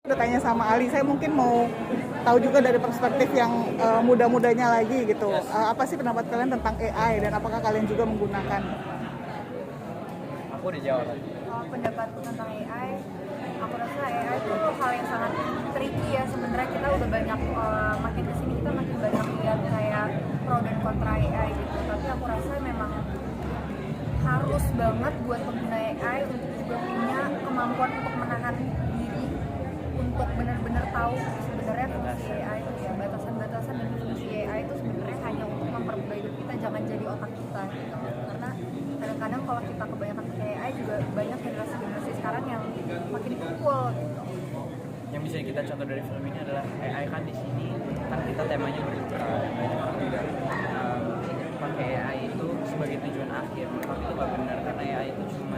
Udah tanya sama Ali, saya mungkin mau tahu juga dari perspektif yang muda-mudanya lagi gitu. Apa sih pendapat kalian tentang AI dan apakah kalian juga menggunakan? Aku udah jawab tadi. Kalau pendapatku tentang AI, aku rasa AI itu hal yang sangat tricky ya. Sebenarnya kita udah banyak makin kesini kita makin banyak lihat kayak pro dan kontra AI gitu. Tapi aku rasa memang harus banget buat pengguna AI untuk juga punya kemampuan untuk menahan diri untuk benar-benar tahu sebenarnya fungsi AI itu ya, batasan-batasan dan fungsi AI itu sebenarnya hanya untuk mempermudah hidup kita, jangan jadi otak kita gitu. Karena kadang-kadang kalau kita kebanyakan pakai AI juga banyak generasi-generasi sekarang yang makin kumpul gitu. Yang bisa kita contoh dari film ini adalah AI kan di sini kan kita temanya berduka, banyak orang juga pakai AI itu sebagai tujuan akhir. Menurut aku itu gak benar karena AI itu cuma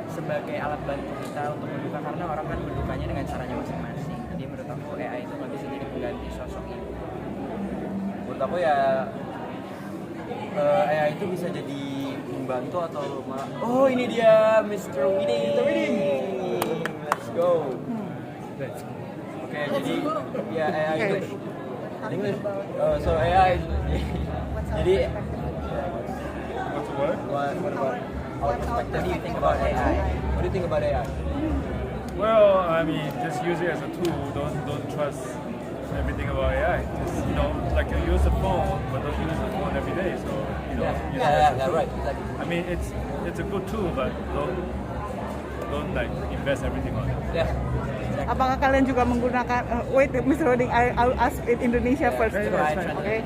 sebagai alat bantu kita untuk berduka karena orang kan berdukanya dengan caranya masing-masing. Jadi menurut aku AI itu gak bisa jadi pengganti sosok ibu. Menurut aku ya AI itu bisa jadi membantu atau malah oh ini dia Mr. Wedding. Let's go. Oke, jadi ya AI itu English. So AI jadi What's the word? what about our perspective? What do you think about AI? What do you think about AI? Well, I mean, just use it as a tool. Don't trust everything about AI. Just like you use a phone, but don't use the phone every day. So use it as a tool. Right, exactly. I mean, it's a good tool, but don't like invest everything on it. Yeah. Apakah kalian juga menggunakan? Wait, Mr. Roding, I'll ask in Indonesia first. Okay.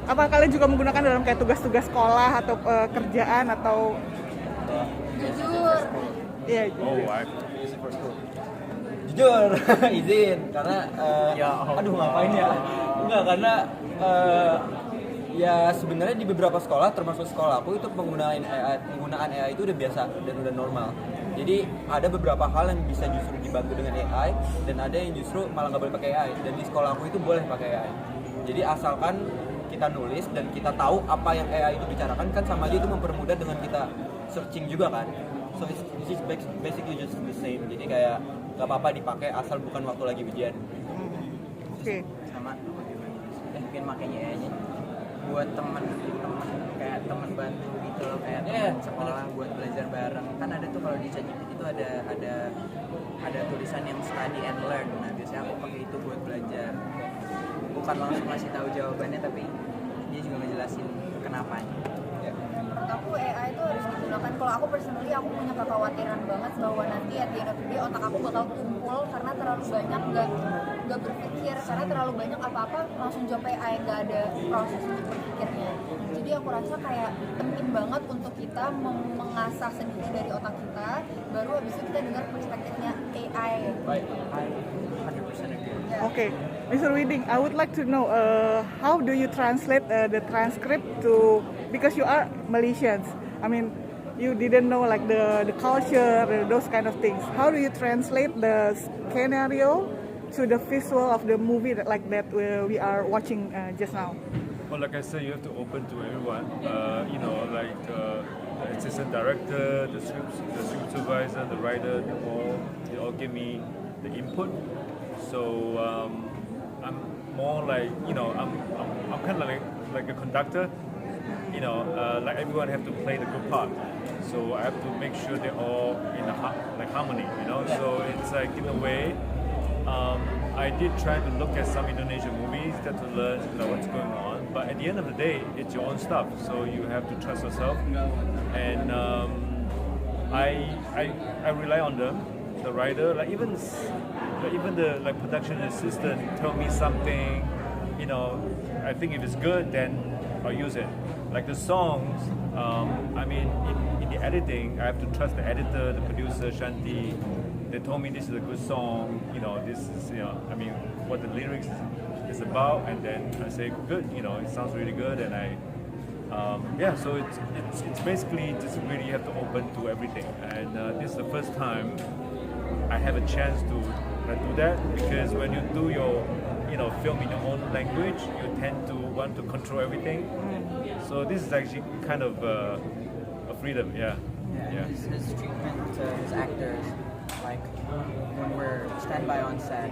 Apakah kalian juga menggunakan dalam kayak tugas-tugas sekolah atau kerjaan atau? Jujur. Iya. Oh, I Jujur, izin karena aduh ngapain ya? Enggak karena ya sebenarnya di beberapa sekolah termasuk sekolah aku itu penggunaan AI itu udah biasa dan udah normal. Jadi ada beberapa hal yang bisa justru dibantu dengan AI dan ada yang justru malah nggak boleh pakai AI. Dan di sekolah aku itu boleh pakai AI. Jadi asalkan kita nulis dan kita tahu apa yang AI itu bicarakan kan sama aja itu mempermudah dengan kita searching juga kan. So it's basically just the same. Jadi kayak nggak apa-apa dipakai asal bukan waktu lagi ujian. Oke. Sama mungkin makanya AI-nya buat teman kayak teman bantu gitu loh kayak teman sekolah buat belajar bareng kan ada tuh kalau di ChatGPT itu ada tulisan yang study and learn. Nah biasanya aku pakai itu buat belajar, bukan langsung ngasih tahu jawabannya tapi dia juga ngejelasin kenapanya. Menurut aku AI itu harus digunakan. Kalau aku personally aku punya kekhawatiran banget bahwa nanti at the end of the day otak aku bakal tumpul karena terlalu banyak nggak berpikir, karena terlalu banyak apa-apa langsung jawab AI, nggak ada proses untuk berpikirnya. Jadi aku rasa kayak penting banget untuk kita mengasah sendiri dari otak kita, baru habis itu kita dengar perspektifnya AI. Baik, I 100% agree. Okay, Mr. Wedding, I would like to know how do you translate the transcript to, because you are Malaysians. I mean, you didn't know like the culture, those kind of things. How do you translate the scenario to the visual of the movie like that we are watching just now? Well, like I said, you have to open to everyone. Like the assistant director, the script supervisor, the writer, they all give me the input. So I'm more like I'm kind of like a conductor. Like everyone have to play the good part. So I have to make sure they're all in harmony. So it's like in a way. I did try to look at some Indonesian movies to learn what's going on, but at the end of the day, it's your own stuff, so you have to trust yourself. And I rely on them, the writer, even the production assistant tell me something. I think if it's good, then I'll use it. Like the songs, in the editing, I have to trust the editor, the producer, Shanti. They told me this is a good song, this is, what the lyrics is about, and then I say, good, it sounds really good, and so it's basically just really you have to open to everything, and this is the first time I have a chance to do that, because when you do your, film in your own language, you tend to want to control everything, so this is actually kind of a freedom, yeah. His treatment to his actors, like when we're standby on set.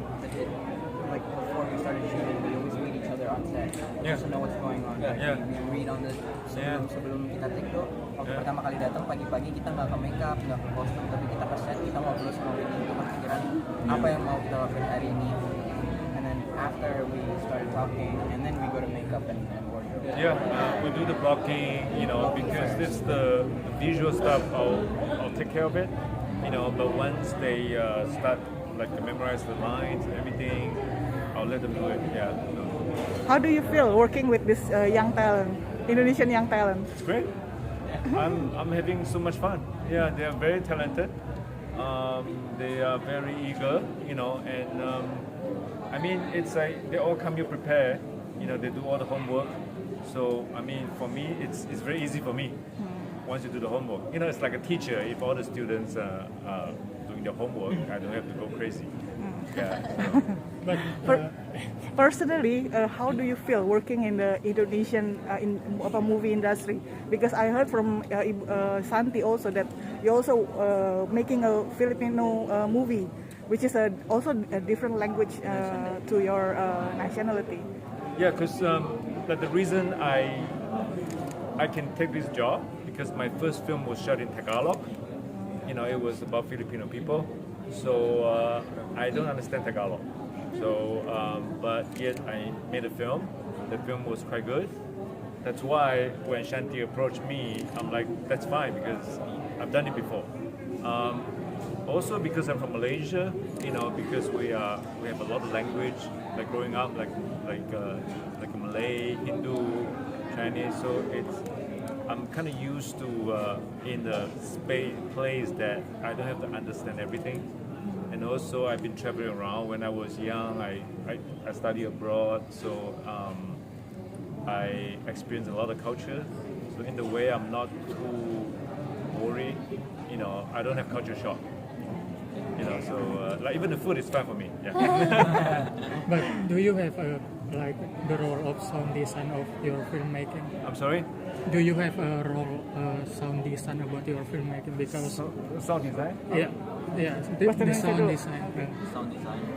Like before we started shooting, we always meet each other on set just to know what's going on. Like, we read on the sebelum kita take tuh. Waktu pertama kali datang pagi-pagi kita nggak ke makeup, nggak ke kostum, tapi kita ke set, kita ngobrol sama Winnie untuk pikiran apa yang mau kita lakukan hari ini. And then after we started talking, and then we go to makeup and wardrobe. Yeah, we do the blocking, because this the visual stuff. I'll take care of it, But once they start like to memorize the lines and everything, I'll let them do it. Yeah. How do you feel working with this young talent, Indonesian young talent? It's great. I'm having so much fun. Yeah, they are very talented. They are very eager, and I mean, it's like they all come here prepared. They do all the homework. So I mean, for me, it's very easy for me. Once you do the homework, it's like a teacher. If all the students are doing their homework, I don't have to go crazy. Yeah. But Personally, how do you feel working in the Indonesian movie industry? Because I heard from Santi also that you're also making a Filipino movie, which is also a different language to your nationality. Yeah, because the reason I can take this job because my first film was shot in Tagalog. It was about Filipino people, so I don't understand Tagalog. So, but yet I made a film. The film was quite good. That's why when Shanti approached me, I'm like, that's fine because I've done it before. Also because I'm from Malaysia, because we have a lot of language, like growing up, like Malay, Hindu, Chinese. So I'm kind of used to in a place that I don't have to understand everything. And also, I've been traveling around. When I was young, I studied abroad, so I experienced a lot of culture. So in the way, I'm not too worried. I don't have culture shock. So like even the food is fine for me. Yeah. but do you have the role of sound design of your filmmaking? I'm sorry. Do you have a role sound design about your filmmaking? Because Sound design. yeah, the sound design.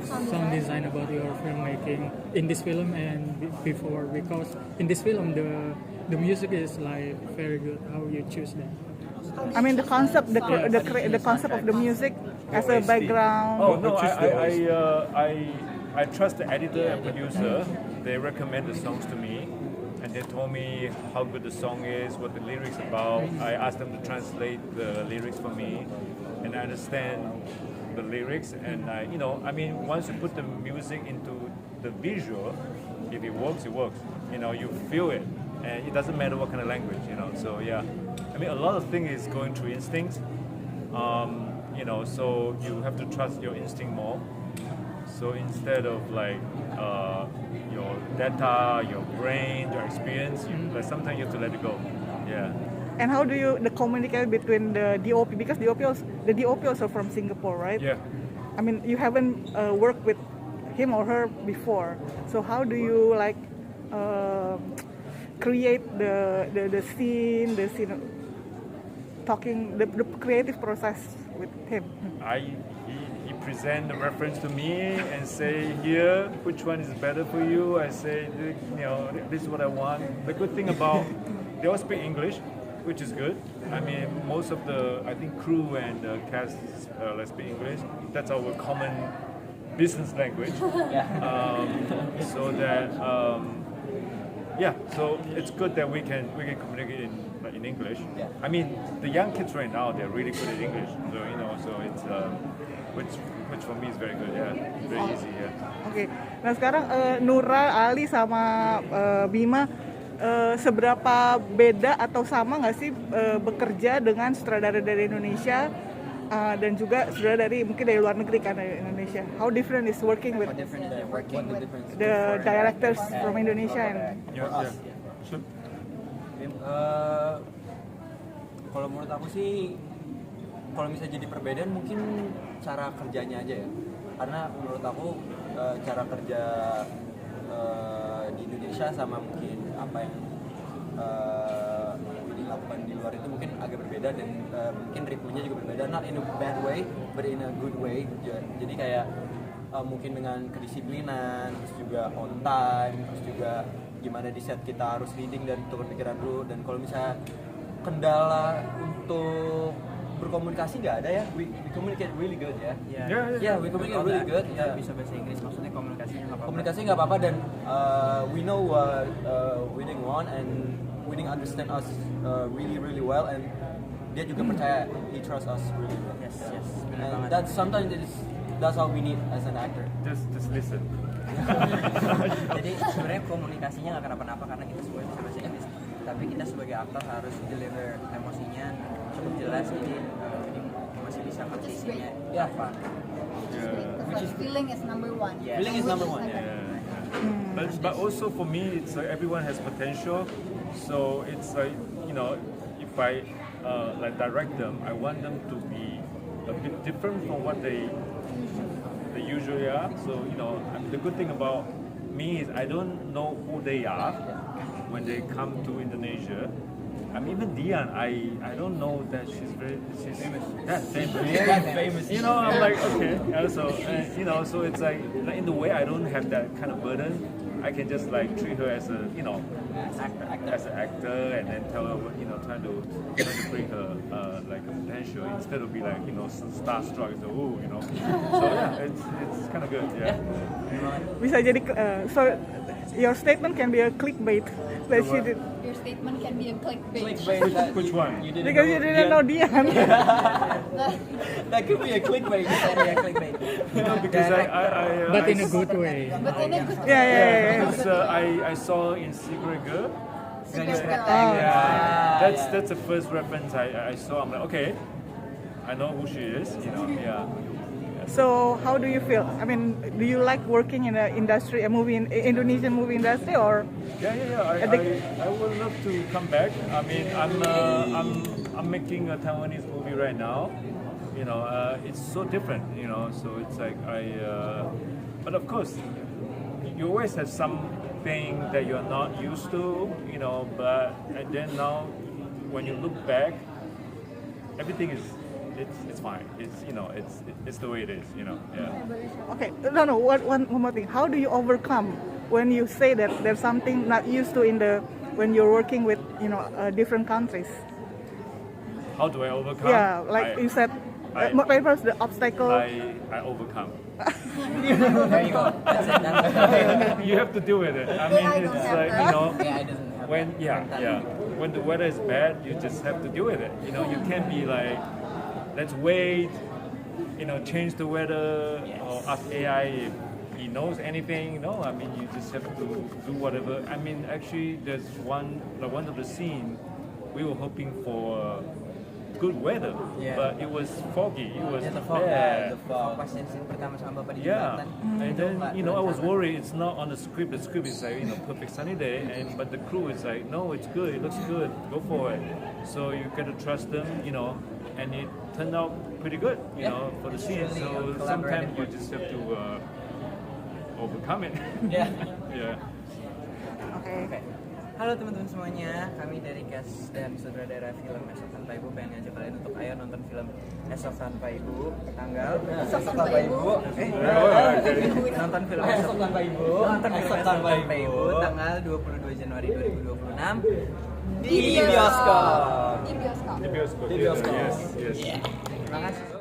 Sound design about your filmmaking in this film and before, because in this film the music is like very good. How you choose that? I mean the concept, the concept of the music as a background. Oh no, I trust the editor and producer. They recommend the songs to me, and they told me how good the song is, what the lyrics about. I asked them to translate the lyrics for me, and I understand the lyrics. And once you put the music into the visual, if it works, it works. You feel it, and it doesn't matter what kind of language. So yeah, I mean, a lot of things is going through instinct. So you have to trust your instinct more. So instead of like your data, your brain, your experience, sometimes you have to let it go. Yeah. And how do you communicate between the DOP, because the DOP also from Singapore, right? Yeah. I mean, you haven't worked with him or her before, so how do you create the scene, talking, the creative process with him? He present the reference to me and say, here, which one is better for you? I say, this is what I want. The good thing about, they all speak English, which is good. I mean, most of the, crew and cast speak English. That's our common business language. So that, so it's good that we can communicate in English. Yeah. I mean, the young kids right now, they're really good at English. So, so it's, which for me is very good, very easy, Oke. Nah sekarang Nura, Ali sama Bima, seberapa beda atau sama nggak sih bekerja dengan sutradara dari Indonesia dan juga sutradara mungkin dari luar negeri kan, dari Indonesia? How different is working with the directors from Indonesia and Sure. Kalau menurut aku sih, kalau misalnya jadi perbedaan mungkin cara kerjanya aja ya. Karena menurut aku cara kerja di Indonesia sama mungkin apa yang dilakukan di luar itu mungkin agak berbeda, dan mungkin ritmenya juga berbeda. Not in a bad way, but in a good way. Jadi kayak mungkin dengan kedisiplinan, terus juga on time, terus juga gimana di set kita harus reading dan tukar pikiran dulu. Dan kalau misalnya kendala untuk berkomunikasi nggak ada ya, we communicate really good ya. Yeah, we communicate really good. Kita bisa bahasa Inggris, maksudnya komunikasinya nggak apa-apa. Komunikasi nggak apa-apa, dan we know what Winning want, and Winning understand us really well, and dia juga percaya, he trust us really well. Yes, And that's how we need as an actor. Just listen. Jadi sebenarnya komunikasinya nggak kenapa-napa karena kita semua bisa bahasa Inggris, tapi kita sebagai aktor harus deliver emosinya cukup jelas, jadi masih bisa ngerti isinya apa. Because feeling is number one. Yes. Feeling is number one. But also for me, it's like everyone has potential. So it's like, you know, if I like direct them, I want them to be a bit different from what they usually are. So, you know, the good thing about me is I don't know who they are when they come to Indonesia. I mean, even Dian, I don't know that she's that famous. You know, I'm like, okay. You know, so it's like in the way I don't have that kind of burden. I can just like treat her as a, you know, as an actor, and then tell her what, you know, trying to bring her like a potential, instead of be like, you know, starstruck. So, ooh, you know. So yeah, it's kind of good. Yeah. Bisa jadi so your statement can be a clickbait that she did Your statement can be a clickbait. Which one? because you didn't know Dian. That could be a clickbait. No, because But in a good way. But in a good Yeah. Because I saw in Secret Girl. way. That's the first reference I saw. I'm like, okay, I know who she is. You know, yeah. So how do you feel? I mean, do you like working in the industry, Indonesian movie industry, or? Yeah. I would love to come back. I mean, I'm making a Taiwanese movie right now. You know, it's so different. You know, so it's like but of course, you always have something that you're not used to. You know, and then now, when you look back, everything is. It's fine. It's, you know, it's the way it is. You know. Yeah. Okay, no. One more thing. How do you overcome when you say that there's something not used to when you're working with, you know, different countries? How do I overcome? Yeah, like you said, first the obstacle. I overcome. There you go. That's it. You have to deal with it. I mean, it's like, you know, Yeah, it doesn't have when that. when the weather is bad, you just have to deal with it. You know, you can't be like, let's wait, you know, change the weather, or ask AI if he knows anything. No, I mean, you just have to do whatever. I mean, actually, there's one of the scene, we were hoping for good weather, but it was foggy. It was The fog bad. pas yang scene pertama sama Bapak di Yeah, jembatan. and then, you know, I was worried it's not on the script. The script is like, you know, perfect sunny day, but the crew is like, no, it's good, it looks good, go for it. So you got to trust them, you know, and it turned out pretty good, you know, for the scene. So sometimes you just have to overcome it. Yeah. Yeah. Okay. Halo teman-teman semuanya, kami dari cast dan sutradara film Esok Tanpa Ibu pengen ngajak kalian untuk ayo nonton film Esok Tanpa Ibu tanggal Esok Tanpa Ibu. Nonton film Esok Tanpa Ibu. Nonton film Esok Tanpa Ibu tanggal 22 Januari 2026 di bioskop. Di bioskop. The bioskop. The bioskop. Yes. Terima kasih.